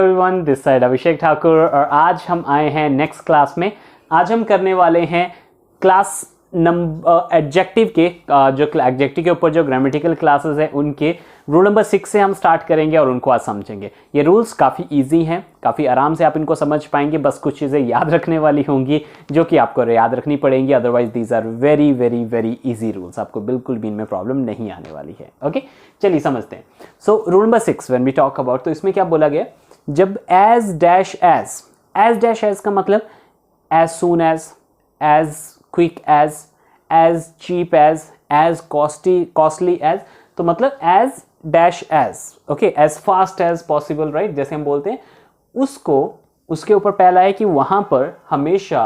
Everyone, this side अभिषेक ठाकुर और आज हम आए हैं नेक्स्ट क्लास में। आज हम करने वाले हैं क्लास नंबर एडजेक्टिव के जो एडजेक्टिव के ऊपर जो ग्रामेटिकल क्लासेस हैं उनके रूल नंबर 6 से हम स्टार्ट करेंगे और उनको आज समझेंगे। ये रूल्स काफ़ी इजी हैं, काफ़ी आराम से आप इनको समझ पाएंगे, बस कुछ चीज़ें याद रखने वाली होंगी जो कि आपको याद रखनी पड़ेंगी। Otherwise these are very very very easy rules, आपको बिल्कुल भी इनमें प्रॉब्लम नहीं आने वाली है। ओके, चलिए समझते हैं। So rule number 6 when we talk about, तो इसमें क्या बोला गया, जब as dash as dash as का मतलब as soon as quick as cheap as costly as, तो मतलब as dash as, okay, as fast as possible, right, जैसे हम बोलते हैं उसको। उसके ऊपर पहला है कि वहां पर हमेशा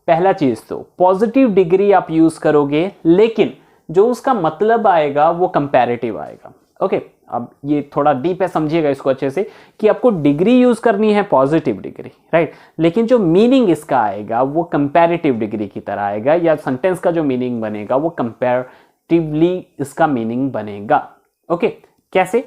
पहला चीज तो पॉजिटिव डिग्री आप यूज करोगे, लेकिन जो उसका मतलब आएगा वो कंपैरेटिव आएगा। ओके, अब ये थोड़ा डीप है, समझिएगा इसको अच्छे से कि आपको डिग्री यूज करनी है पॉजिटिव डिग्री, राइट, लेकिन जो मीनिंग इसका आएगा वो कंपैरेटिव डिग्री की तरह आएगा, या सेंटेंस का जो मीनिंग बनेगा वो कंपैरेटिवली इसका मीनिंग बनेगा। ओके, कैसे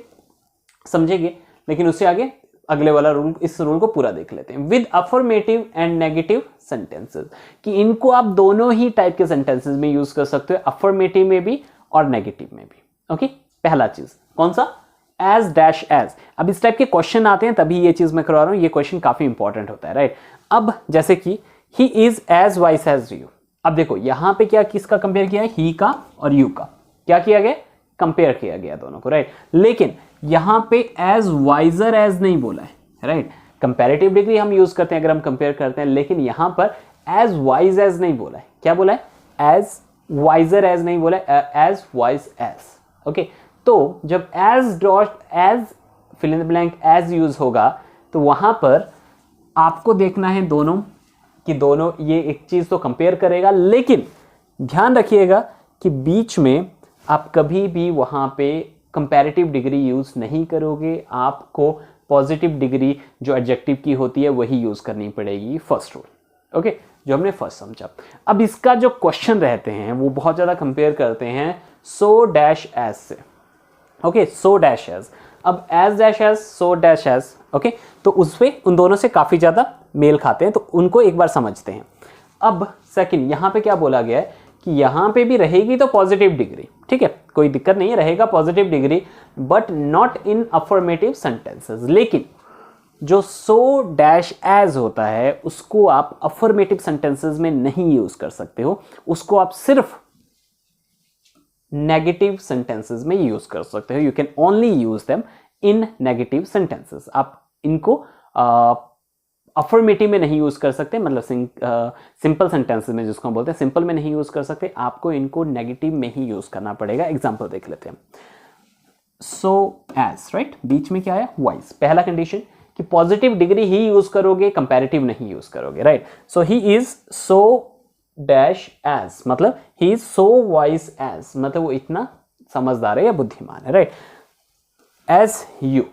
समझेंगे, लेकिन उससे आगे अगले वाला रूल, इस रूल को पूरा देख लेते हैं। With affirmative and negative sentences, कि इनको आप दोनों ही टाइप के सेंटेंसेस में यूज कर सकते हो, अफर्मेटिव में भी और नेगेटिव में भी। ओके, पहला चीज कौन सा, एज डैश एज। अब इस टाइप के क्वेश्चन आते हैं तभी ये चीज मैं करवा रहा हूं, ये क्वेश्चन काफी इंपॉर्टेंट होता है, राइट। अब जैसे कि he is as wise as you, अब देखो यहां पे क्या किसका कंपेयर किया है, ही का और यू का क्या किया गया, कंपेयर किया गया दोनों को, राइट, लेकिन यहां पे एज वाइजर एज नहीं बोला है, राइट। कंपैरेटिव डिग्री हम यूज करते हैं अगर हम कंपेयर करते हैं, लेकिन यहां पर एज वाइज एज नहीं बोला है, क्या बोला है, एज वाइजर एज नहीं बोला है, एज वाइज एज। ओके, तो जब as dot as fill in the blank as use होगा तो वहां पर आपको देखना है दोनों कि दोनों ये एक चीज तो कंपेयर करेगा, लेकिन ध्यान रखिएगा कि बीच में आप कभी भी वहां पे कंपैरेटिव डिग्री यूज नहीं करोगे, आपको पॉजिटिव डिग्री जो एडजेक्टिव की होती है वही यूज करनी पड़ेगी, फर्स्ट रूल। ओके, जो हमने फर्स्ट समझा। अब इसका जो क्वेश्चन रहते हैं वो बहुत ज्यादा कंपेयर करते हैं सो डैश एज से। ओके, सो डैश एज, अब as dash as, so dash as, okay, तो उसपे उन दोनों से काफी ज्यादा मेल खाते हैं, तो उनको एक बार समझते हैं। अब सेकंड, यहां पे क्या बोला गया है कि यहां पे भी रहेगी तो पॉजिटिव डिग्री, ठीक है, कोई दिक्कत नहीं है, रहेगा positive degree, but not in affirmative sentences. लेकिन जो सो डैश एज होता है उसको आप अफर्मेटिव सेंटेंसेस में नहीं यूज कर सकते हो, उसको आप सिर्फ नेगेटिव सेंटेंसेस में यूज कर सकते हो। You can only use them in negative sentences. आप इनको अफर्मेटिव में नहीं यूज कर सकते, मतलब सिंपल सेंटेंसेस में जिसको हम बोलते हैं सिंपल में नहीं यूज कर सकते, आपको इनको नेगेटिव में ही यूज करना पड़ेगा। एग्जांपल देख लेते हैं। सो एज, राइट, बीच में क्या है, वाइज, पहला कंडीशन कि पॉजिटिव डिग्री ही यूज करोगे, कंपैरेटिव नहीं यूज करोगे, right. So he is so dash as, मतलब he is so wise as, मतलब वो इतना समझदार है या बुद्धिमान है, राइट, एज यू।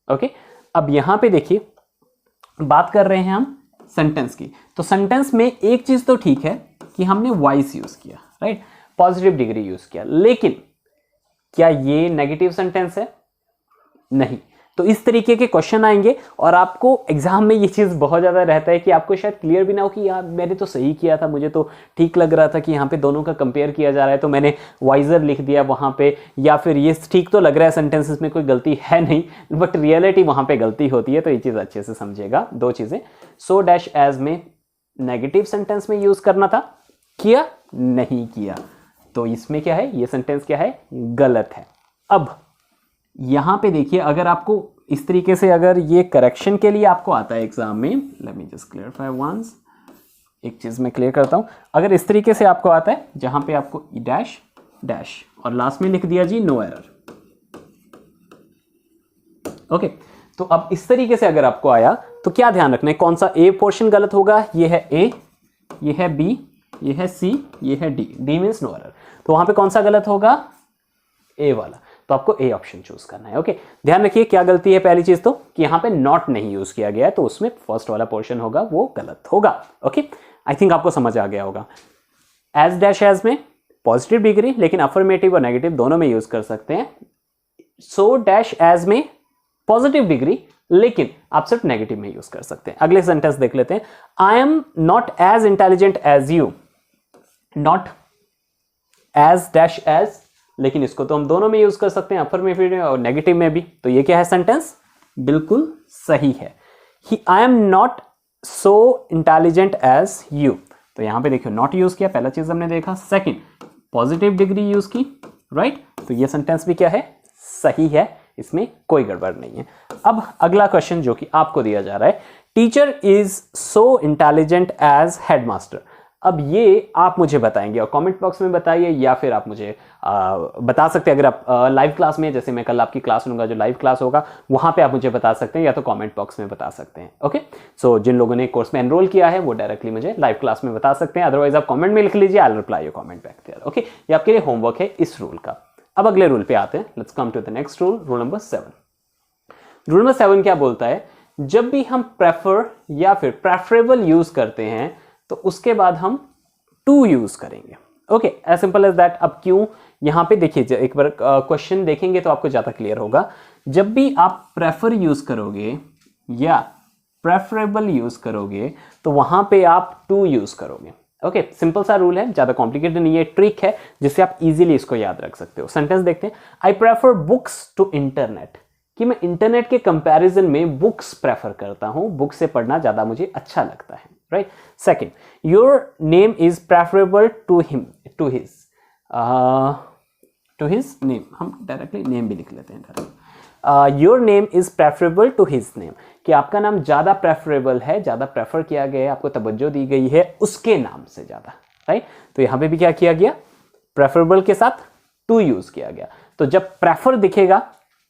ओके, अब यहां पे देखिए बात कर रहे हैं हम सेंटेंस की, तो सेंटेंस में एक चीज तो ठीक है कि हमने वाइज यूज किया, राइट, पॉजिटिव डिग्री यूज किया, लेकिन क्या ये नेगेटिव सेंटेंस है, नहीं। तो इस तरीके के क्वेश्चन आएंगे और आपको एग्जाम में ये चीज बहुत ज्यादा रहता है कि आपको शायद क्लियर भी ना हो कि यार मैंने तो सही किया था, मुझे तो ठीक लग रहा था कि यहाँ पे दोनों का कंपेयर किया जा रहा है, तो मैंने वाइजर लिख दिया वहां पे, या फिर ये ठीक तो लग रहा है सेंटेंसेस में कोई गलती है नहीं, बट रियलिटी वहां पे गलती होती है। तो ये चीज अच्छे से समझिएगा। दो चीजें, सो डैश एज में नेगेटिव सेंटेंस में यूज करना था, किया नहीं किया, तो इसमें क्या है, ये सेंटेंस क्या है, गलत है। अब यहां पे देखिए, अगर आपको इस तरीके से, अगर ये करेक्शन के लिए आपको आता है एग्जाम में, let me just clarify once, एक चीज मैं क्लियर करता हूं, अगर इस तरीके से आपको आता है जहां पे आपको डैश डैश और लास्ट में लिख दिया जी नो एरर, ओके, तो अब इस तरीके से अगर आपको आया तो क्या ध्यान रखना है, कौन सा ए पोर्शन गलत होगा, ये है ए, ये है बी, ये है सी, ये है D, D means no error, तो वहां पे कौन सा गलत होगा, ए वाला, तो आपको ए ऑप्शन चूज करना है। ओके, ध्यान रखिए क्या गलती है, पहली चीज तो कि यहां पे नॉट नहीं यूज किया गया है, तो उसमें फर्स्ट वाला पोर्शन होगा वो गलत होगा। ओके, आई थिंक आपको समझ आ गया होगा। एज डैश एज में पॉजिटिव डिग्री, लेकिन अफर्मेटिव और नेगेटिव दोनों में यूज कर सकते हैं। सो डैश एज में पॉजिटिव डिग्री लेकिन आप सिर्फ नेगेटिव में यूज कर सकते हैं। अगले सेंटेंस देख लेते हैं, I am not as intelligent as you, not as dash as, लेकिन इसको तो हम दोनों में यूज कर सकते हैं, अफर्मेटिव में और नेगेटिव में भी। तो ये क्या है सेंटेंस, बिल्कुल सही है। I am not so intelligent as you, तो यहां पे देखियो नॉट यूज किया, पहला चीज हमने देखा। सेकंड, पॉजिटिव डिग्री यूज की, राइट, तो ये सेंटेंस भी क्या है, सही है, इसमें कोई गड़बड़ नहीं है। अब अगला क्वेश्चन जो कि आपको दिया जा रहा है, teacher is so intelligent as headmaster. अब ये आप मुझे बताएंगे और कमेंट बॉक्स में बताइए, या फिर आप मुझे बता सकते हैं अगर आप लाइव क्लास में, जैसे मैं कल आपकी क्लास लूंगा जो लाइव क्लास होगा वहां पे आप मुझे बता सकते हैं, या तो कमेंट बॉक्स में बता सकते हैं। ओके, सो जिन लोगों ने कोर्स में एनरोल किया है वो डायरेक्टली मुझे लाइव क्लास में बता सकते हैं, अदरवाइज आप कमेंट में लिख लीजिए, I will reply your comment back there. Okay, ये आपके लिए होमवर्क है इस रूल का। अब अगले रूल पे आते हैं, let's come to the next rule, rule number 7। Rule number 7 क्या बोलता है, जब भी हम प्रेफर या फिर प्रेफरेबल यूज करते हैं तो उसके बाद हम टू यूज करेंगे। Okay, as simple as that. अब क्यों, यहां पे देखिए, एक बार क्वेश्चन देखेंगे तो आपको ज्यादा क्लियर होगा। जब भी आप प्रेफर यूज करोगे या प्रेफरेबल यूज करोगे तो वहां पे आप टू यूज करोगे। ओके, सिंपल सा रूल है, ज्यादा कॉम्प्लिकेटेड नहीं है, ट्रिक है जिससे आप इजीली इसको याद रख सकते हो। सेंटेंस देखते हैं, I prefer books to internet, कि मैं इंटरनेट के कंपैरिजन में बुक्स प्रेफर करता हूं, बुक से पढ़ना ज्यादा मुझे अच्छा लगता है, right. Second, your name is preferable to him, to his name, हम डायरेक्टली नेम भी लिख लेते हैं direct. Your name is preferable to his name, कि आपका नाम ज्यादा प्रेफरेबल है, ज्यादा प्रेफर किया गया है, आपको तवज्जो दी गई है उसके नाम से ज्यादा, राइट। तो यहां पे भी क्या किया गया, प्रेफरेबल के साथ टू यूज किया गया। तो जब प्रेफर दिखेगा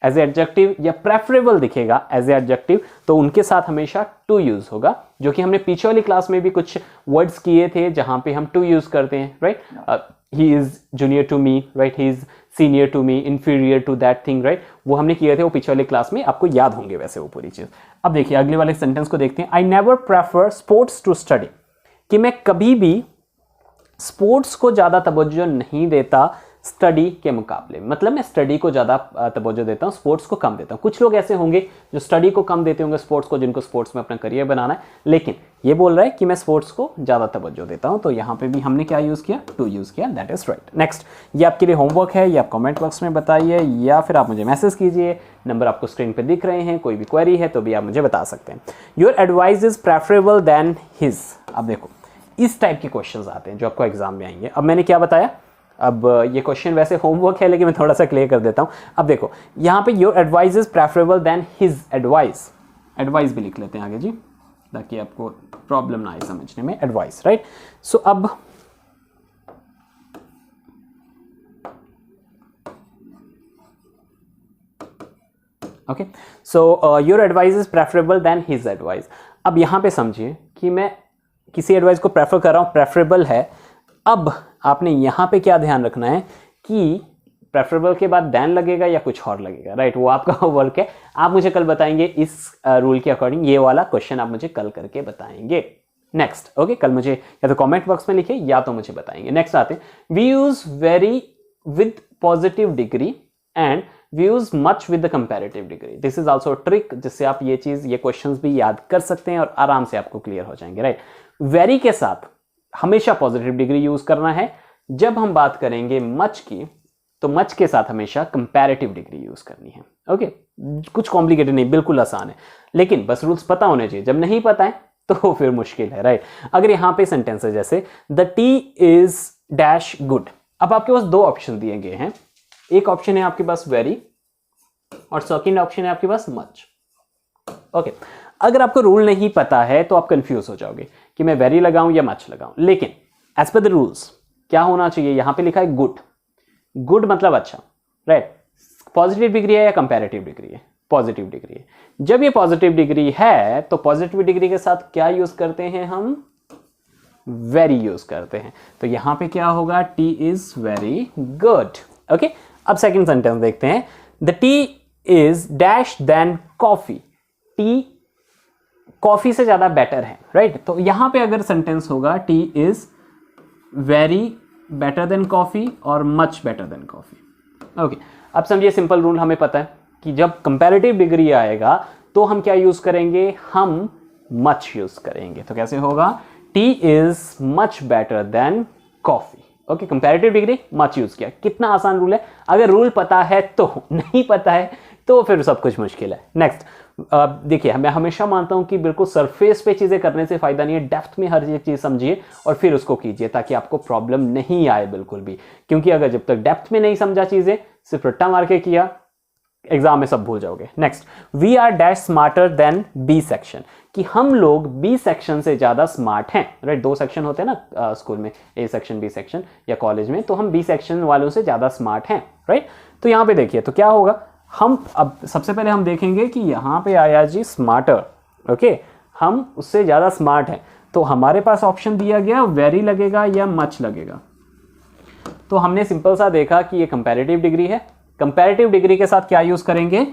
एज एडजेक्टिव या प्रेफरेबल दिखेगा एज एडजेक्टिव तो उनके साथ हमेशा टू यूज होगा, जो कि हमने पीछे वाली क्लास में भी कुछ वर्ड्स किए थे जहां पे हम टू यूज करते हैं, right. He is junior to me, right, he is senior to me, inferior to that thing, right, वो हमने किए थे, वो पीछे वाली क्लास में आपको याद होंगे वैसे वो पूरी चीज। अब देखिए अगले वाले सेंटेंस को देखते हैं, I never prefer sports to study, कि मैं कभी भी स्पोर्ट्स को ज्यादा तवज्जो नहीं देता स्टडी के मुकाबले, मतलब मैं स्टडी को ज्यादा तवज्जो देता हूं, स्पोर्ट्स को कम देता हूं। कुछ लोग ऐसे होंगे जो स्टडी को कम देते होंगे, स्पोर्ट्स को, जिनको स्पोर्ट्स में अपना करियर बनाना है, लेकिन ये बोल रहा है कि मैं स्पोर्ट्स को ज्यादा तवज्जो देता हूं, तो यहां पे भी हमने क्या यूज किया, टू यूज किया, दैट इज राइट। नेक्स्ट, ये आपके लिए होमवर्क है, ये आप कमेंट बॉक्स में बताइए या फिर आप मुझे मैसेज कीजिए, नंबर आपको स्क्रीन पे दिख रहे हैं, कोई भी क्वेरी है तो भी आप मुझे बता सकते हैं। Your advice is preferable than his. अब देखो इस टाइप के क्वेश्चंस आते हैं जो आपको एग्जाम में आएंगे। अब मैंने क्या बताया, अब ये क्वेश्चन वैसे होमवर्क है लेकिन मैं थोड़ा सा क्लियर कर देता हूं। अब देखो यहां पे your advice is preferable than his advice, advice भी लिख लेते हैं आगे जी, ताकि आपको प्रॉब्लम ना आए समझने में, एडवाइस, राइट। सो अब okay, so your advice is preferable than his advice. अब यहां पे समझिए कि मैं किसी एडवाइस को प्रेफर कर रहा हूं, प्रेफरेबल है। अब आपने यहां पे क्या ध्यान रखना है कि प्रेफरेबल के बाद देन लगेगा या कुछ और लगेगा, राइट, वो आपका वर्क है, आप मुझे कल बताएंगे इस रूल के अकॉर्डिंग। ये वाला क्वेश्चन आप मुझे कल करके बताएंगे। नेक्स्ट, ओके, कल मुझे या तो कमेंट बॉक्स में लिखिए या तो मुझे बताएंगे। नेक्स्ट आते हैं, we use very with positive degree and we use much with the comparative degree. This is also trick, जिससे आप ये चीज, ये क्वेश्चंस भी याद कर सकते हैं और आराम से आपको क्लियर हो जाएंगे, राइट। वेरी के साथ हमेशा पॉजिटिव डिग्री यूज करना है। जब हम बात करेंगे मच की, तो मच के साथ हमेशा कंपैरेटिव डिग्री यूज करनी है। ओके, कुछ कॉम्प्लिकेटेड नहीं, बिल्कुल आसान है, लेकिन बस रूल्स पता होने चाहिए। जब नहीं पता है तो फिर मुश्किल है, राइट। अगर यहां पे सेंटेंस है जैसे the tea is dash good, अब आपके पास दो ऑप्शन दिए गए हैं, एक ऑप्शन है आपके पास वेरी और सेकंड ऑप्शन है आपके पास मच। ओके, अगर आपको रूल नहीं पता है तो आप कंफ्यूज हो जाओगे कि मैं वेरी लगाऊं या मच लगाऊं, लेकिन एज पर द रूल्स क्या होना चाहिए, यहां पे लिखा है गुड, गुड मतलब अच्छा, राइट। पॉजिटिव डिग्री है या कंपैरेटिव डिग्री है, पॉजिटिव डिग्री है। जब ये पॉजिटिव डिग्री है तो पॉजिटिव डिग्री के साथ क्या यूज करते हैं हम, वेरी यूज करते हैं। तो यहां पे क्या होगा, tea is very good. Okay, अब सेकंड सेंटेंस देखते हैं, the tea is dash than coffee, tea coffee से ज्यादा बेटर है, राइट। तो यहां पे अगर सेंटेंस होगा tea is very better than coffee और much better than coffee. Okay, अब समझिए सिंपल रूल हमें पता है कि जब कंपैरेटिव डिग्री आएगा तो हम क्या यूज करेंगे, हम मच यूज करेंगे। तो कैसे होगा, tea is much better than coffee. Okay, comparative degree much use किया। कितना आसान रूल है, अगर रूल पता है तो, नहीं पता है तो फिर सब कुछ मुश्किल है। नेक्स्ट देखिए, मैं हमेशा मानता हूं कि बिल्कुल सरफेस पे चीजें करने से फायदा नहीं है, डेप्थ में हर एक चीज समझिए और फिर उसको कीजिए ताकि आपको प्रॉब्लम नहीं आए बिल्कुल भी। क्योंकि अगर जब तक डेप्थ में नहीं समझा चीजें, सिर्फ रट्टा मार के किया, एग्जाम में सब भूल जाओगे। Next, we are dash smarter than B section, कि हम लोग बी सेक्शन से ज्यादा स्मार्ट हैं। राइट, दो सेक्शन होते हैं ना स्कूल में, ए सेक्शन बी सेक्शन, या कॉलेज में, तो हम बी सेक्शन वालों से ज्यादा स्मार्ट हैं। राइट, तो यहां पे देखिए तो क्या होगा, हम अब सबसे पहले हम देखेंगे कि यहां पे आया जी स्मार्टर। ओके, हम उससे ज्यादा स्मार्ट हैं, तो हमारे पास ऑप्शन दिया गया वेरी लगेगा या मच लगेगा। तो हमने सिंपल सा देखा कि ये कंपैरेटिव डिग्री है, कंपैरेटिव डिग्री के साथ क्या यूज करेंगे,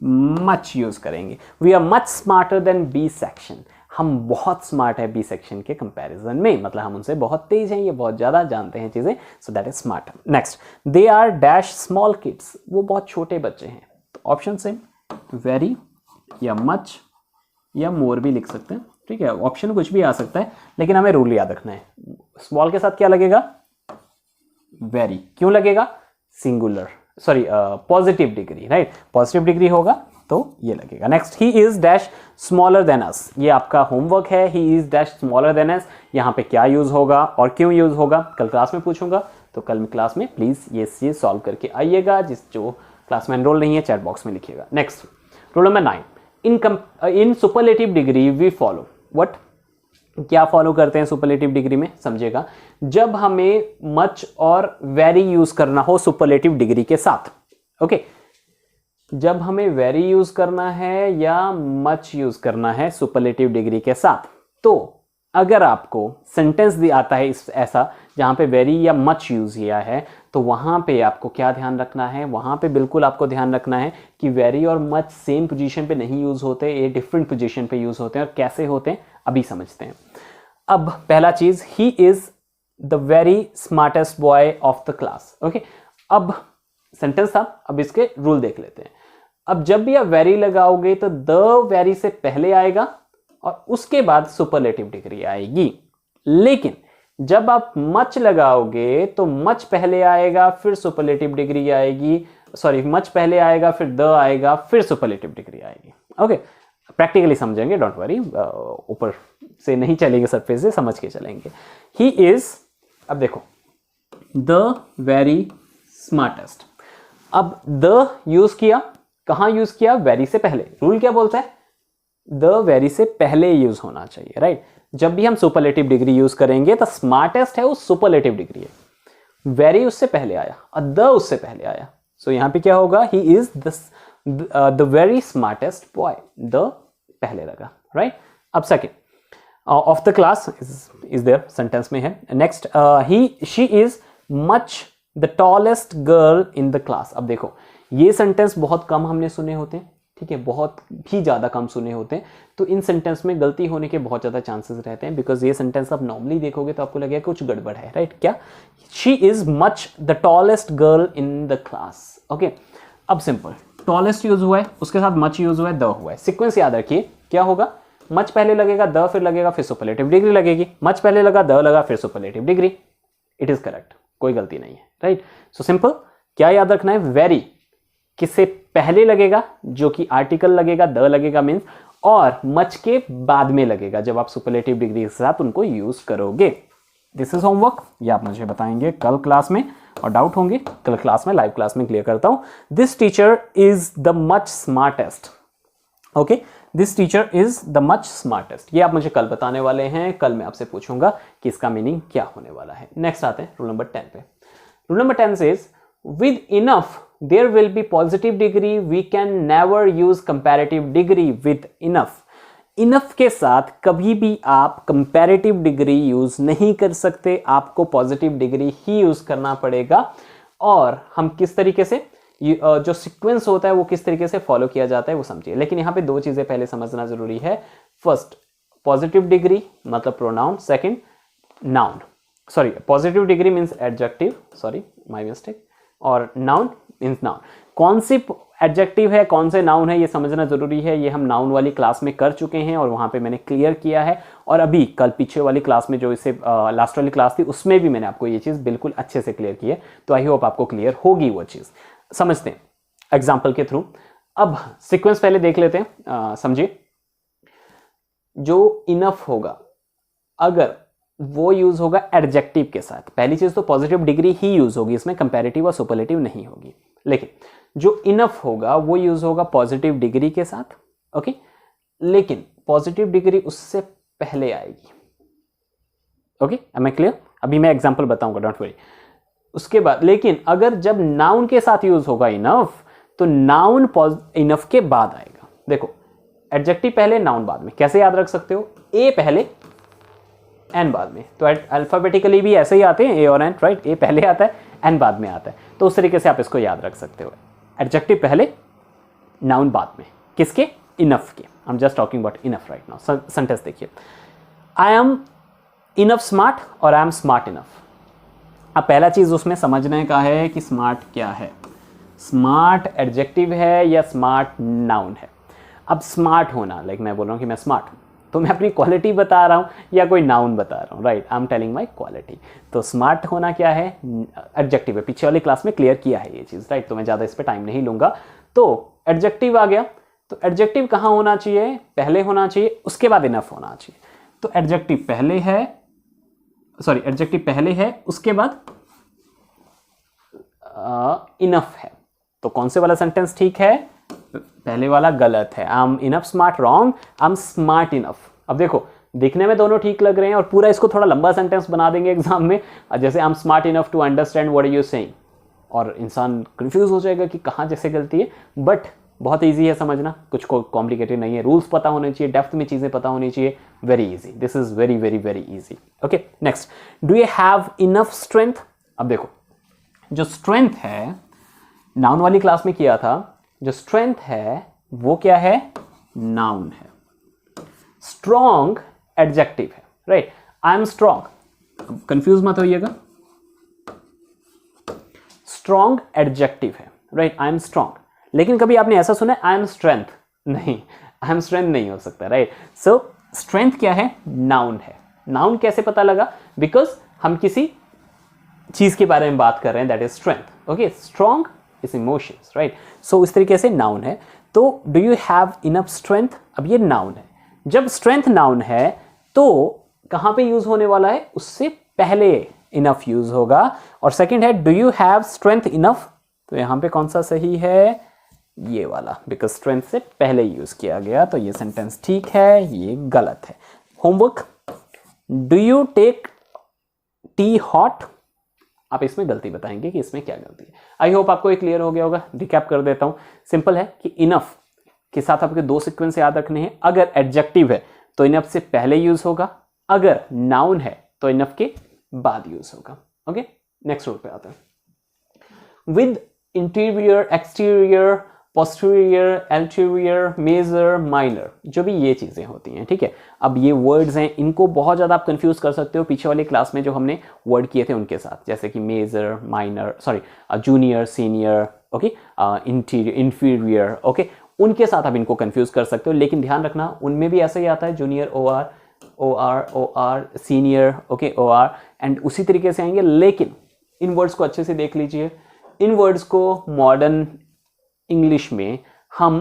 मच यूज करेंगे। We are much smarter than B section, हम बहुत स्मार्ट है बी सेक्शन के कंपैरिजन में, मतलब हम उनसे बहुत तेज हैं, ये बहुत ज्यादा जानते हैं चीजें, so that is smart. Next, they are dash small kids, वो बहुत छोटे बच्चे हैं। तो ऑप्शन से वेरी या मच या मोर भी लिख सकते हैं। ठीक है, ऑप्शन कुछ भी आ सकता है, लेकिन हमें रूल याद रखना है। स्मॉल के साथ क्या लगेगा, वेरी। क्यों लगेगा, singular, sorry positive degree. Right, positive degree होगा तो ये लगेगा। Next, he is dash smaller than us, ये आपका होमवर्क है। ही is dash smaller than us, यहाँ पे क्या यूज होगा और क्यों यूज होगा कल क्लास में पूछूंगा, तो कल क्लास में प्लीज ये चीज सॉल्व करके आइएगा। जो क्लास में एनरोल नहीं है चैट बॉक्स में लिखिएगा। Next, rule number 9, in superlative degree we follow what, क्या फॉलो करते हैं सुपरलेटिव डिग्री में, समझिएगा। जब हमें मच और वेरी यूज करना हो सुपरलेटिव डिग्री के साथ, ओके, जब हमें वेरी यूज करना है या मच यूज करना है सुपरलेटिव डिग्री के साथ, तो अगर आपको सेंटेंस भी आता है ऐसा जहां पे वेरी या मच यूज किया है, तो वहां पे आपको क्या ध्यान रखना है, वहां पे बिल्कुल आपको ध्यान रखना है कि वेरी और मच सेम पोजीशन पे नहीं यूज होते, ये डिफरेंट पोजीशन पे यूज होते हैं। और कैसे होते हैं अभी समझते हैं। अब पहला चीज, ही is the very smartest boy of the class. Okay, अब सेंटेंस था, अब इसके रूल देख लेते हैं। अब जब भी आप वेरी लगाओगे तो द वेरी से पहले आएगा और उसके बाद सुपरलेटिव डिग्री आएगी। लेकिन जब आप मच लगाओगे तो मच पहले आएगा फिर सुपरलेटिव डिग्री आएगी, सॉरी मच पहले आएगा फिर द आएगा फिर सुपरलेटिव डिग्री आएगी। ओके, प्रैक्टिकली समझेंगे, डोंट वरी, ऊपर से नहीं चलेंगे, सरफेस से समझ के चलेंगे। ही इज, अब देखो, द वेरी स्मार्टेस्ट। अब द यूज किया, कहां यूज किया, वेरी से पहले। रूल क्या बोलता है, द वेरी से पहले यूज होना चाहिए। राइट, जब भी हम सुपरलेटिव डिग्री यूज करेंगे तो स्मार्टेस्ट है वो सुपरलेटिव डिग्री है, वेरी उससे पहले आया और द उससे पहले आया। सो यहां पे क्या होगा, he is the very smartest boy, the पहले लगा। राइट, अब second, of the class is there, sentence में है। Next, she is much the tallest girl in the class. अब देखो, ये सेंटेंस बहुत कम हमने सुने होते हैं, ठीक है, बहुत ही ज्यादा कम सुने होते हैं, तो इन सेंटेंस में गलती होने के बहुत ज्यादा चांसेस रहते हैं, बिकॉज ये सेंटेंस आप नॉर्मली देखोगे तो आपको लगेगा कुछ गड़बड़ है। राइट, क्या, she is much the tallest girl in the class. Okay, अब सिंपल, टॉलेस्ट यूज हुआ है, उसके साथ मच यूज हुआ है, द हुआ है। सीक्वेंस याद रखिए, क्या होगा, मच पहले लगेगा, द फिर लगेगा, फिर सुपरलेटिव डिग्री लगेगी। मच पहले लगा, द लगा, फिर superlative degree. It is correct, कोई गलती नहीं है। राइट, सो सिंपल, क्या याद रखना है, वेरी किससे पहले लगेगा, जो कि आर्टिकल लगेगा, द लगेगा मीन्स, और मच के बाद में लगेगा जब आप सुपरलेटिव डिग्री के साथ उनको यूज करोगे। दिस इज होमवर्क, ये आप मुझे बताएंगे कल क्लास में, और डाउट होंगे कल क्लास में, लाइव क्लास में क्लियर करता हूं। This teacher is the much smartest. Okay, this teacher is the much smartest, ये आप मुझे कल बताने वाले हैं। कल मैं आपसे पूछूंगा कि इसका मीनिंग क्या होने वाला है। नेक्स्ट आते हैं रूल नंबर 10 पे। Rule number 10 says, with enough there will be positive degree, we can never use comparative degree with enough। enough के साथ कभी भी आप comparative degree यूज नहीं कर सकते, आपको positive degree ही यूज करना पड़ेगा। और हम किस तरीके से, जो सीक्वेंस होता है वो किस तरीके से फॉलो किया जाता है वो समझिए। लेकिन यहाँ पे दो चीजें पहले समझना जरूरी है। फर्स्ट, पॉजिटिव डिग्री मतलब pronoun, second noun, sorry positive degree means adjective, sorry my mistake, और नाउन मीन्स नाउन। कौन सी एडजेक्टिव है कौन से नाउन है ये समझना जरूरी है। ये हम नाउन वाली क्लास में कर चुके हैं और वहां पे मैंने क्लियर किया है, और अभी कल पीछे वाली क्लास में जो इससे लास्ट वाली क्लास थी उसमें भी मैंने आपको ये चीज़ बिल्कुल अच्छे से क्लियर की है। तो आई होप आपको क्लियर होगी वो चीज़। समझते हैं एग्जाम्पल के थ्रू। अब सीक्वेंस पहले देख लेते हैं, समझिए। जो इनफ होगा अगर वो यूज होगा एडजेक्टिव के साथ, पहली चीज तो पॉजिटिव डिग्री ही यूज होगी, इसमें कंपैरेटिव और सुपरलेटिव नहीं होगी। लेकिन जो इनफ होगा वो यूज होगा पॉजिटिव डिग्री के साथ, ओके। लेकिन पॉजिटिव डिग्री उससे पहले आएगी, ओके। M I clear? अभी मैं एग्जांपल बताऊंगा, डोंट वरी। उसके बाद लेकिन अगर जब नाउन के साथ यूज होगा इनफ, तो नाउन इनफ के बाद आएगा। देखो, एडजेक्टिव पहले नाउन बाद में, कैसे याद रख सकते हो? ए पहले एन बाद में। तो अल्फाबेटिकली भी ऐसे ही आते हैं, ए और एन, राइट। ए पहले आता है, एन बाद में आता है। तो उस तरीके से आप इसको याद रख सकते हो। एडजेक्टिव पहले, नाउन बाद में। किसके? इनफ के। I am just talking about enough right now. Sentence देखिए, आई एम इनफ स्मार्ट और आई एम स्मार्ट इनफ। अब पहला चीज उसमें समझने का है कि स्मार्ट क्या है। स्मार्ट एडजेक्टिव है या स्मार्ट नाउन है? अब स्मार्ट होना, लाइक मैं बोल रहा हूँ कि मैं स्मार्ट हूँ, तो मैं अपनी क्वालिटी बता रहा हूँ या कोई नाउन बता रहा हूँ, right. I am telling my quality. तो स्मार्ट होना क्या है? एडजेक्टिव है। पीछे वाली क्लास में क्लियर किया है ये चीज़, राइट। तो मैं ज़्यादा इस पर टाइम नहीं लूंगा। तो एडजेक्टिव आ गया, तो एडजेक्टिव कहाँ होना चाहिए? पहले होना चाहिए, उसके बाद इनफ होना चाहिए। तो एडजेक्टिव पहले है, सॉरी, एडजेक्टिव पहले है, उसके बाद इनफ है। तो कौन से वाला सेंटेंस ठीक है? पहले वाला गलत है। I am enough smart wrong, I am smart enough. अब देखो, दिखने में दोनों ठीक लग रहे हैं और पूरा इसको थोड़ा लंबा सेंटेंस बना देंगे एग्जाम में, जैसे I am smart enough to understand what you saying, और इंसान कंफ्यूज हो जाएगा कि कहाँ जैसे गलती है। बट बहुत ईजी है समझना, कुछ कॉम्प्लिकेटेड नहीं है। रूल्स पता होने चाहिए, डेप्थ में चीज़ें पता होनी चाहिए। Very easy, this is very very very easy, okay. Next, do you have enough strength? अब देखो, जो स्ट्रेंथ है नाउन वाली क्लास में किया था, जो स्ट्रेंथ है वो क्या है? नाउन है। स्ट्रॉन्ग एडजेक्टिव है, right. I am strong, confuse मत होइएगा, स्ट्रॉन्ग एडजेक्टिव है, राइट। I am strong. लेकिन कभी आपने ऐसा सुना है आई एम स्ट्रेंथ? नहीं, आई एम स्ट्रेंथ नहीं हो सकता, राइट। सो स्ट्रेंथ क्या है? नाउन है। नाउन कैसे पता लगा? बिकॉज हम किसी चीज के बारे में बात कर रहे हैं, that is strength, okay. Strong is emotions, right. So इस तरीके से नाउन है। तो do you have enough strength, अब ये नाउन है। जब स्ट्रेंथ नाउन है तो कहां पे यूज होने वाला है? उससे पहले इनफ यूज होगा। और सेकंड है do you have strength enough, तो यहां पे कौन सा सही है? ये वाला, बिकॉज स्ट्रेंथ से पहले यूज किया गया। तो ये सेंटेंस ठीक है, ये गलत है। Homework, do you take tea hot? आप इसमें गलती बताएंगे कि इसमें क्या गलती है। आई होप आपको ये क्लियर हो गया होगा। रिकैप कर देता हूं, सिंपल है कि इनफ के साथ आपके दो सीक्वेंस याद रखने हैं। अगर एडजेक्टिव है तो इनफ से पहले यूज होगा, अगर नाउन है तो इनफ के बाद यूज होगा, ओके। नेक्स्ट रूल पे आते हैं। With interior, exterior, posterior, ulterior, major, minor, जो भी ये चीज़ें होती हैं, ठीक है। अब ये वर्ड्स हैं, इनको बहुत ज़्यादा आप कंफ्यूज कर सकते हो पीछे वाली क्लास में जो हमने वर्ड किए थे उनके साथ, जैसे कि major, minor, sorry junior, senior, okay, interior, inferior, okay. उनके साथ आप इनको कंफ्यूज कर सकते हो, लेकिन ध्यान रखना उनमें भी ऐसा ही आता है, junior O R, senior, okay, O R, and उसी तरीके से आएंगे। लेकिन इन वर्ड्स को अच्छे से देख लीजिए। इन वर्ड्स को मॉडर्न इंग्लिश में हम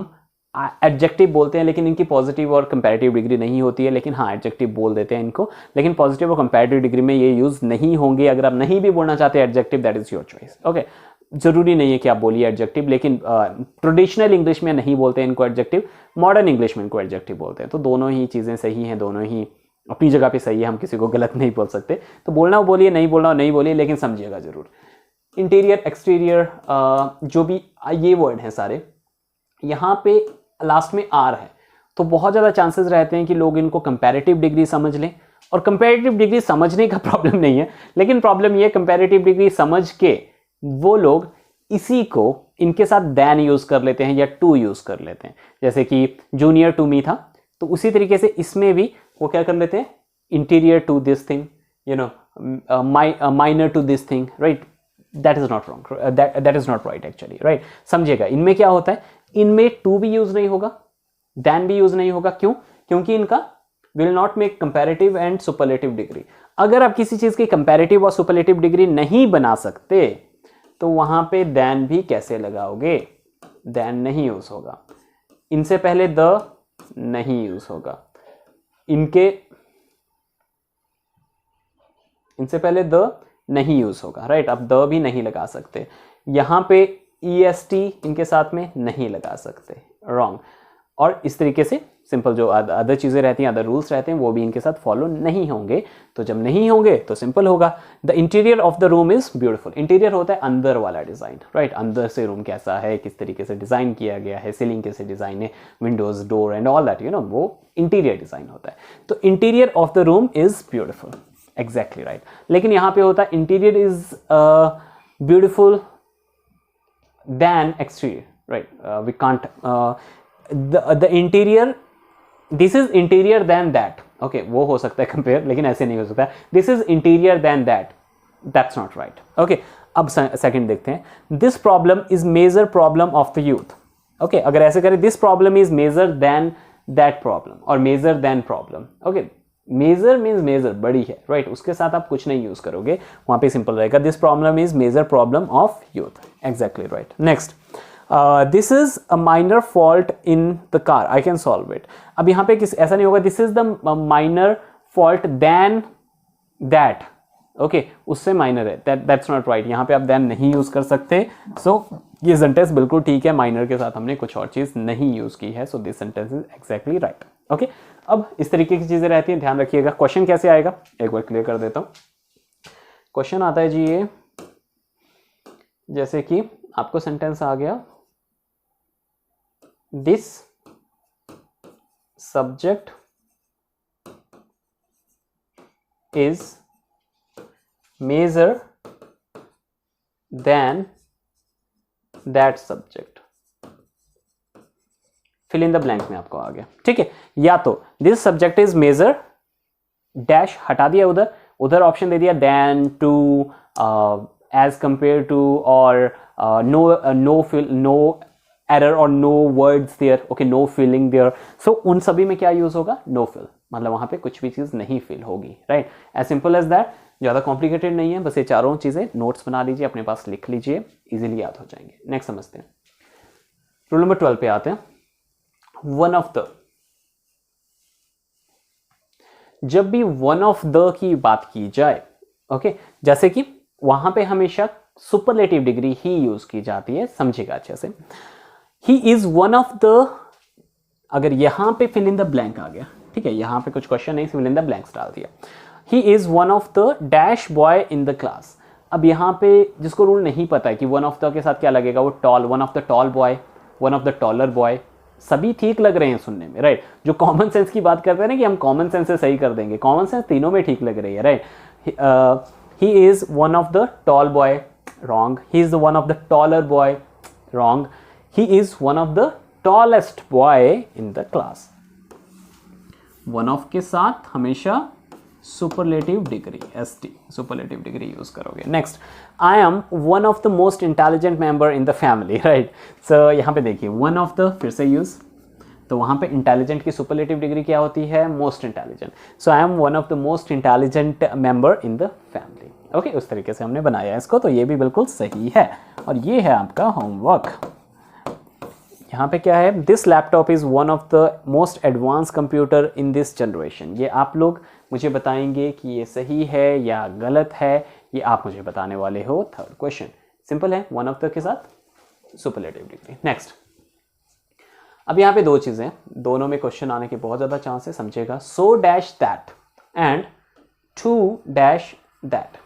एडजेक्टिव बोलते हैं, लेकिन इनकी पॉजिटिव और कंपैरेटिव डिग्री नहीं होती है। लेकिन हाँ, एडजेक्टिव बोल देते हैं इनको, लेकिन पॉजिटिव और कंपैरेटिव डिग्री में ये यूज नहीं होंगे। अगर आप नहीं भी बोलना चाहते adjective, that is your choice, okay. जरूरी नहीं है कि आप बोलिए एडजेक्टिव, लेकिन ट्रेडिशनल इंग्लिश में नहीं बोलते हैं इनको एडजेक्टिव, मॉडर्न इंग्लिश में इनको एडजेक्टिव बोलते हैं। तो दोनों ही चीज़ें सही हैं, दोनों ही अपनी जगह पे सही है, हम किसी को गलत नहीं बोल सकते। तो बोलना हो बोलिए, नहीं बोलना हो नहीं बोलिए, लेकिन समझिएगा जरूर। इंटीरियर, एक्सटीरियर, जो भी ये वर्ड हैं सारे, यहाँ पे लास्ट में आर है, तो बहुत ज़्यादा चांसेस रहते हैं कि लोग इनको कंपैरेटिव डिग्री समझ लें। और कंपैरेटिव डिग्री समझने का प्रॉब्लम नहीं है, लेकिन प्रॉब्लम ये कंपैरेटिव डिग्री समझ के वो लोग इसी को इनके साथ दैन यूज कर लेते हैं या टू यूज कर लेते हैं। जैसे कि जूनियर टू मी था, तो उसी तरीके से इसमें भी वो क्या कर लेते हैं, interior to this thing, you know, minor to this thing, right. That is not wrong, that is not right actually, right. समझिएगा, इनमें क्या होता है, इनमें टू भी यूज नहीं होगा, देन भी यूज नहीं होगा। क्यों? क्योंकि इनका will not make comparative and superlative degree. अगर आप किसी चीज की कंपैरेटिव और सुपरलेटिव डिग्री नहीं बना सकते तो वहां पे देन भी कैसे लगाओगे? देन नहीं यूज होगा। इनसे पहले द नहीं यूज होगा, इनसे पहले द नहीं यूज होगा, राइट। अब द भी नहीं लगा सकते। यहां पे EST इनके साथ में नहीं लगा सकते, रॉन्ग। और इस तरीके से सिंपल जो अदर चीजें रहती हैं, अदर रूल्स रहते हैं, वो भी इनके साथ फॉलो नहीं होंगे। तो जब नहीं होंगे तो सिंपल होगा, the interior of the room is beautiful. Interior होता है अंदर वाला डिजाइन, राइट। अंदर से रूम कैसा है, किस तरीके से डिजाइन किया गया है, सीलिंग कैसे डिजाइन है, windows, door and all that, वो इंटीरियर डिजाइन होता है। तो interior of the room is beautiful, exactly right. लेकिन यहां पे होता है interior is beautiful then exterior, right. We can't the interior, this is interior than that, okay, वो हो सकता है कंपेयर, लेकिन ऐसे नहीं हो सकता। this is interior than that, that's not right, okay। अब सेकंड देखते हैं, this problem is major problem of the youth, okay। अगर ऐसे करें, this problem is major than that problem और major than problem, okay। Major means major, बड़ी है, right. उसके साथ आप कुछ नहीं यूज करोगे, वहां पे सिंपल रहेगा, this problem is major problem of youth, exactly right. Next, this is a minor fault in the car, I can solve it. अब यहाँ पे ऐसा नहीं होगा, this is the minor fault then that, okay, उससे minor है, that's not right. यहाँ पे आप देन नहीं यूज कर सकते, सो ये सेंटेंस बिल्कुल ठीक है, माइनर के साथ हमने कुछ और चीज नहीं यूज की है, so this sentence is exactly right, okay. अब इस तरीके की चीजें रहती हैं, ध्यान रखिएगा। क्वेश्चन कैसे आएगा, एक बार क्लियर कर देता हूं। क्वेश्चन आता है जी ये, जैसे कि आपको सेंटेंस आ गया, this subject is major than that subject, fill in the blank में आपको आ गया, ठीक है। या तो this subject is major dash, हटा दिया, उधर ऑप्शन दे दिया than, to, as compare to, और नो एरर और no words there, okay, no feeling there. So उन सभी में क्या यूज होगा, नो फिल, मतलब वहां पे कुछ भी चीज नहीं फिल होगी, right. As simple as that, ज्यादा कॉम्प्लिकेटेड नहीं है, बस ये चारों चीजें नोट्स बना लीजिए, अपने पास लिख लीजिए, इजीली याद हो जाएंगे। नेक्स्ट समझते हैं, रूल नंबर 12 पे आते हैं। वन ऑफ द, जब भी वन ऑफ द की बात की जाए, ओके, जैसे कि वहां पे हमेशा सुपरलेटिव डिग्री ही यूज की जाती है, समझिएगा अच्छे से। ही इज वन ऑफ द, अगर यहां पे फिल इन द ब्लैंक आ गया, ठीक है, यहां पे कुछ क्वेश्चन नहीं, फिल इन द ब्लैंक्स डाल दिया। ही is one of the dash boy in the class. अब यहां पे जिसको रूल नहीं पता है कि वन ऑफ द के साथ क्या लगेगा, वो tall, one of the tall boy, one of the taller boy, सभी ठीक लग रहे हैं सुनने में, राइट। जो कॉमन सेंस की बात करते हैं ना कि हम कॉमन सेंस से सही कर देंगे, कॉमन सेंस तीनों में ठीक लग रही है, right. He is one of the tall boy, wrong. He is one of the taller boy, wrong. He is one of the tallest boy in the class. One of के साथ हमेशा superlative degree, ST, superlative degree use करोगे। Next, I am one of the most intelligent member in the family, right. So यहाँ पे देखिए, one of the फिर से use, तो वहां पे इंटेलिजेंट की सुपरलेटिव डिग्री क्या होती है, most intelligent. So I am one of the most intelligent member in the family, okay. उस तरीके से हमने बनाया इसको, तो ये भी बिल्कुल सही है। और ये है आपका होमवर्क। यहाँ पे क्या है, this laptop is one of the most advance computer in this generation. ये आप लोग मुझे बताएंगे कि ये सही है या गलत है, ये आप मुझे बताने वाले हो। थर्ड क्वेश्चन सिंपल है, वन ऑफ द के साथ सुपरलेटिव डिग्री। नेक्स्ट, अब यहाँ पे दो चीजें, दोनों में क्वेश्चन आने के बहुत ज्यादा चांस है, समझेगा। So dash that and to dash that,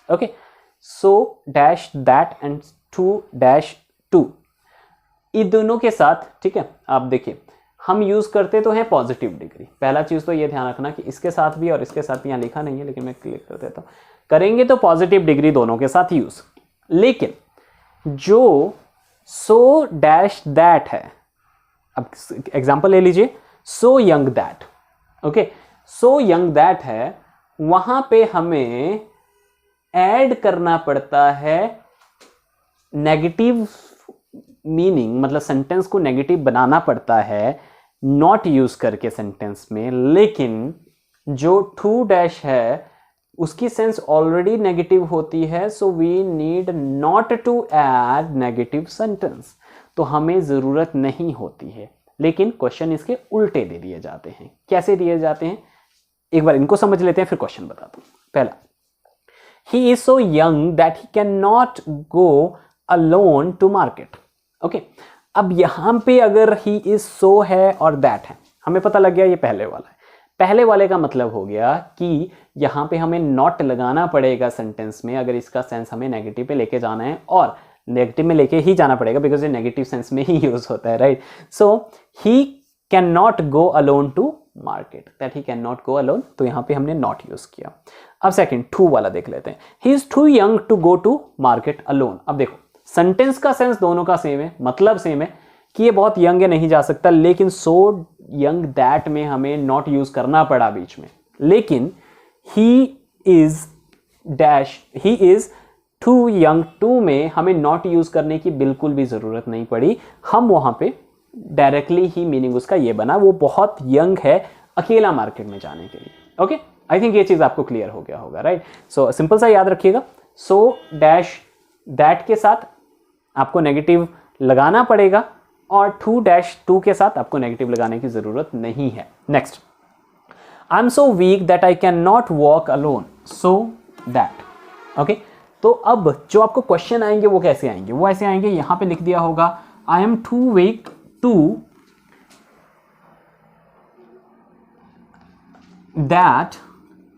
okay. So dash that and to dash two, इन दोनों के साथ, ठीक है। आप देखिए, हम यूज करते तो हैं पॉजिटिव डिग्री। पहला चीज तो ये ध्यान रखना कि इसके साथ भी और इसके साथ भी, यहाँ लिखा नहीं है लेकिन मैं क्लिक कर देता हूं, करेंगे तो पॉजिटिव डिग्री दोनों के साथ यूज। लेकिन जो सो डैश दैट है, अब एग्जांपल ले लीजिए, सो young that, okay. So young that है, वहां पे हमें ऐड करना पड़ता है नेगेटिव मीनिंग, मतलब सेंटेंस को नेगेटिव बनाना पड़ता है नॉट यूज करके सेंटेंस में, लेकिन जो टू डैश है उसकी सेंस ऑलरेडी नेगेटिव होती है, so we need not to add negative sentence, तो हमें ज़रूरत नहीं होती है। लेकिन क्वेश्चन इसके उल्टे दे दिए जाते हैं। कैसे दिए जाते हैं, एक बार इनको समझ लेते हैं फिर क्वेश्चन बताता हूं। पहला, he is so young that he can not go alone to market. Okay, अब यहां पे अगर ही इज सो है और दैट है, हमें पता लग गया ये पहले वाला है। पहले वाले का मतलब हो गया कि यहां पे हमें नॉट लगाना पड़ेगा सेंटेंस में अगर इसका सेंस हमें नेगेटिव पे लेके जाना है, और नेगेटिव में लेके ही जाना पड़ेगा बिकॉज ये नेगेटिव सेंस में ही यूज होता है, right. So he can not go alone to market, that he can not go alone, तो यहां पे हमने नॉट यूज किया। अब सेकंड टू वाला देख लेते हैं, he is too young to go to market alone. अब देखो सेंटेंस का सेंस दोनों का सेम है, मतलब सेम है कि ये बहुत यंग है, नहीं जा सकता, लेकिन सो यंग दैट में हमें नॉट यूज करना पड़ा बीच में। लेकिन he is dash, he is too young to में हमें नॉट यूज करने की बिल्कुल भी जरूरत नहीं पड़ी, हम वहां पे डायरेक्टली ही मीनिंग उसका ये बना, वो बहुत यंग है अकेला मार्केट में जाने के लिए। ओके, आई थिंक ये चीज आपको क्लियर हो गया होगा, राइट। सो सिंपल सा याद रखिएगा, सो डैश दैट के साथ आपको नेगेटिव लगाना पड़ेगा और टू डैश टू के साथ आपको नेगेटिव लगाने की जरूरत नहीं है। Next, I am so week that I can not walk alone, so that. Okay, तो अब जो आपको क्वेश्चन आएंगे वो कैसे आएंगे, वो ऐसे आएंगे, यहां पे लिख दिया होगा I am too weak to that,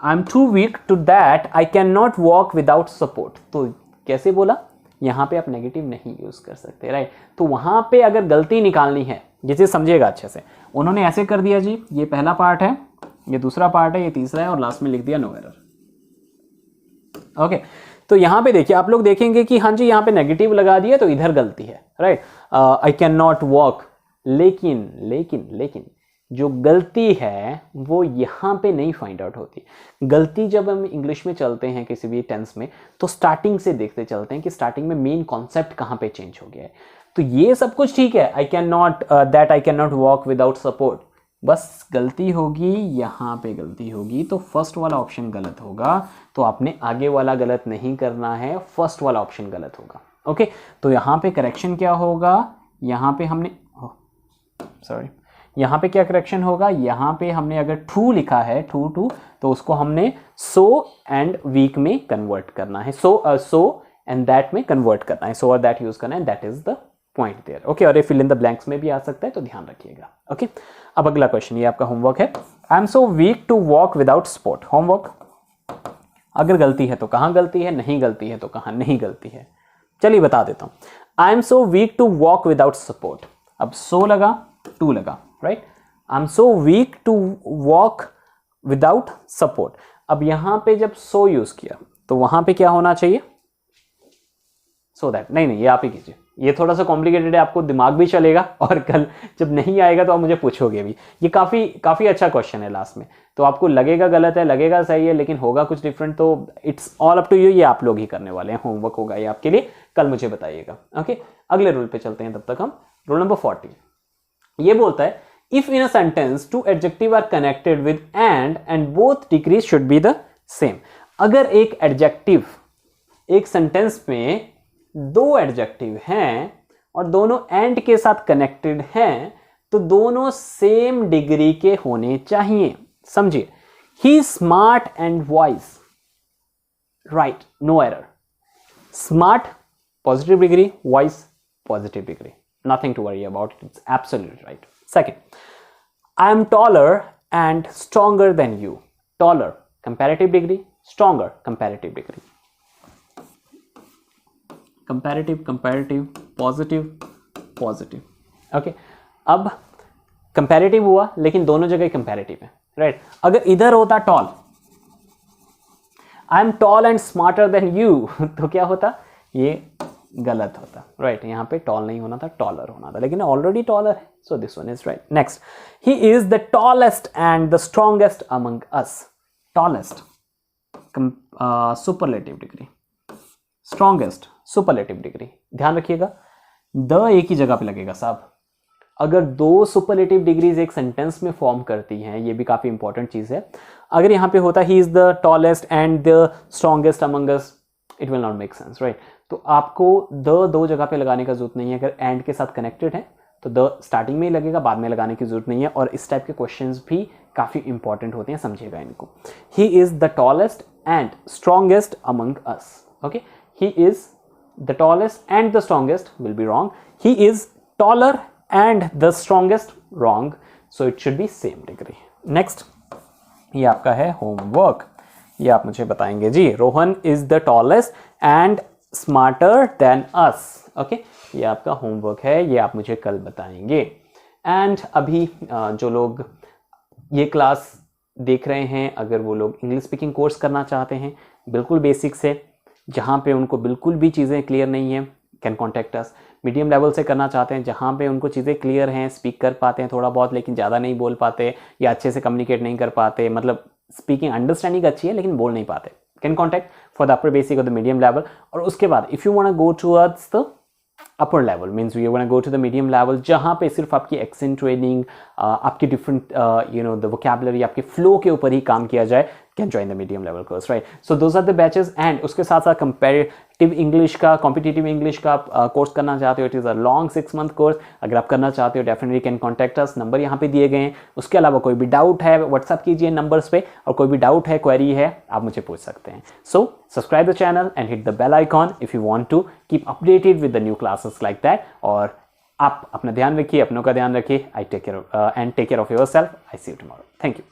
I am too weak to that I can not walk without support. तो कैसे बोला, यहां पे आप नेगेटिव नहीं यूज कर सकते, राइट। तो वहां पे अगर गलती निकालनी है, ये चीज समझिएगा अच्छे से, उन्होंने ऐसे कर दिया जी, ये पहला पार्ट है, ये दूसरा पार्ट है, ये तीसरा है, और लास्ट में लिख दिया नो एरर। ओके, तो यहां पे देखिए, आप लोग देखेंगे कि हाँ जी यहां पे नेगेटिव लगा दिया तो इधर गलती है, right. I can not walk, लेकिन लेकिन लेकिन जो गलती है वो यहाँ पे नहीं फाइंड आउट होती। गलती जब हम इंग्लिश में चलते हैं किसी भी टेंस में, तो स्टार्टिंग से देखते चलते हैं कि स्टार्टिंग में मेन कॉन्सेप्ट कहाँ पे चेंज हो गया है। तो ये सब कुछ ठीक है, आई can not that I can not walk without support, बस गलती होगी यहाँ पे, गलती होगी तो फर्स्ट वाला ऑप्शन गलत होगा, तो आपने आगे वाला गलत नहीं करना है, फर्स्ट वाला ऑप्शन गलत होगा। ओके, तो यहाँ पे करेक्शन क्या होगा, यहाँ पे हमने सॉरी यहाँ पे क्या करेक्शन होगा, यहाँ पे हमने अगर टू लिखा है, टू टू, तो उसको हमने सो एंड वीक में कन्वर्ट करना है, सो एंड दैट में कन्वर्ट करना है, सो और दैट यूज करना है, that is the point there. Okay, और ये फिल इन द ब्लैंक्स में भी आ सकता है, तो ध्यान रखिएगा। ओके, अब अगला क्वेश्चन, ये आपका होमवर्क है। I am so weak to walk without support. Homework, अगर गलती है तो कहाँ गलती है, नहीं गलती है तो कहाँ नहीं गलती है, चलिए बता देता हूँ। I am so weak to walk without support, अब सो लगा, टू लगा, right. I am so weak to walk without support, अब यहां पे जब सो यूज किया तो वहां पे क्या होना चाहिए, सो दैट। नहीं, ये आप ही कीजिए, ये थोड़ा सा कॉम्प्लिकेटेड है, आपको दिमाग भी चलेगा और कल जब नहीं आएगा तो आप मुझे पूछोगे भी। ये काफी अच्छा क्वेश्चन है लास्ट में, तो आपको लगेगा गलत है, लगेगा सही है, लेकिन होगा कुछ डिफरेंट, तो it's all up to you, ये आप लोग ही करने वाले हैं, होमवर्क होगा ये आपके लिए, कल मुझे बताइएगा। ओके, अगले रूल पे चलते हैं, तब तक हम रूल नंबर 40 ये बोलता है, if in a sentence two adjective are connected with and both degrees should be the same। अगर एक adjective, एक sentence में दो adjective हैं और दोनों and के साथ connected हैं, तो दोनों same डिग्री के होने चाहिए। समझिए, he is smart and wise, right, no error। smart positive degree, wise positive degree, nothing to worry about it, it's absolutely right। Second, I am taller and stronger than you। Taller, comparative degree, stronger, comparative degree। Comparative, comparative, positive, positive। Okay, अब comparative हुआ, लेकिन दोनों जगह comparative है, right। अगर इधर होता tall, I am tall and smarter than you, तो क्या होता, ये गलत होता, राइट। यहाँ पे टॉल नहीं होना था, टॉलर होना था, लेकिन ऑलरेडी टॉलर है, so this one is right. Next, he is the tallest and the strongest among us. Tallest, superlative degree, strongest superlative degree, ध्यान रखिएगा द एक ही जगह पे लगेगा साहब। अगर दो सुपरलेटिव डिग्रीज एक सेंटेंस में फॉर्म करती हैं, ये भी काफ़ी इंपॉर्टेंट चीज़ है। अगर यहाँ पे होता he is the tallest and the strongest among us, it will not make sense, right. तो आपको द दो जगह पे लगाने का जरूरत नहीं है। अगर एंड के साथ कनेक्टेड है तो द स्टार्टिंग में ही लगेगा, बाद में लगाने की जरूरत नहीं है। और इस टाइप के क्वेश्चंस भी काफ़ी इंपॉर्टेंट होते हैं, समझिएगा इनको। He is the tallest and strongest among us, okay. He is the tallest and the strongest will be wrong. He is taller and the strongest, wrong, so it should be same degree. Next, ये आपका है homework, ये आप मुझे बताएंगे जी। Rohan is the tallest and smarter than us, okay? ये आपका homework है, ये आप मुझे कल बताएंगे। एंड अभी जो लोग ये क्लास देख रहे हैं, अगर वो लोग इंग्लिश स्पीकिंग कोर्स करना चाहते हैं बिल्कुल बेसिक से, जहाँ पे उनको बिल्कुल भी चीज़ें क्लियर नहीं है, can contact us. Medium level से करना चाहते हैं, जहाँ पे उनको चीज़ें क्लियर हैं, स्पीक कर पाते हैं थोड़ा बहुत लेकिन ज़्यादा नहीं बोल पाते, या अच्छे से कम्युनिकेट नहीं कर पाते, मतलब स्पीकिंग अंडरस्टैंडिंग अच्छी है लेकिन बोल नहीं पाते, can contact for the upper basic और द मीडियम लेवल। और उसके बाद if you want go towards the upper level, means you want go to the medium level, जहाँ पे सिर्फ आपकी एक्सेंट ट्रेनिंग, आपकी डिफरेंट द वोकैबुलरी, आपके फ्लो के ऊपर ही काम किया जाए, can join the medium level course, right. So those are the batches. And उसके साथ साथ कंपेरेटिव इंग्लिश का, कॉम्पिटिटिव इंग्लिश का कोर्स करना चाहते हो, it is a long 6 month course. अगर आप करना चाहते हो definitely can contact us, number यहाँ पे दिए गए हैं। उसके अलावा कोई भी डाउट है व्हाट्सअप कीजिए नंबर्स पे, और कोई भी डाउट है, क्वेरी है, आप मुझे पूछ सकते हैं। So subscribe the channel and hit the bell icon if you want to keep updated with the new classes like that. और आप अपना ध्यान रखिए, अपनों का ध्यान रखिए। I take care and take care of yourself. I see you tomorrow. Thank you.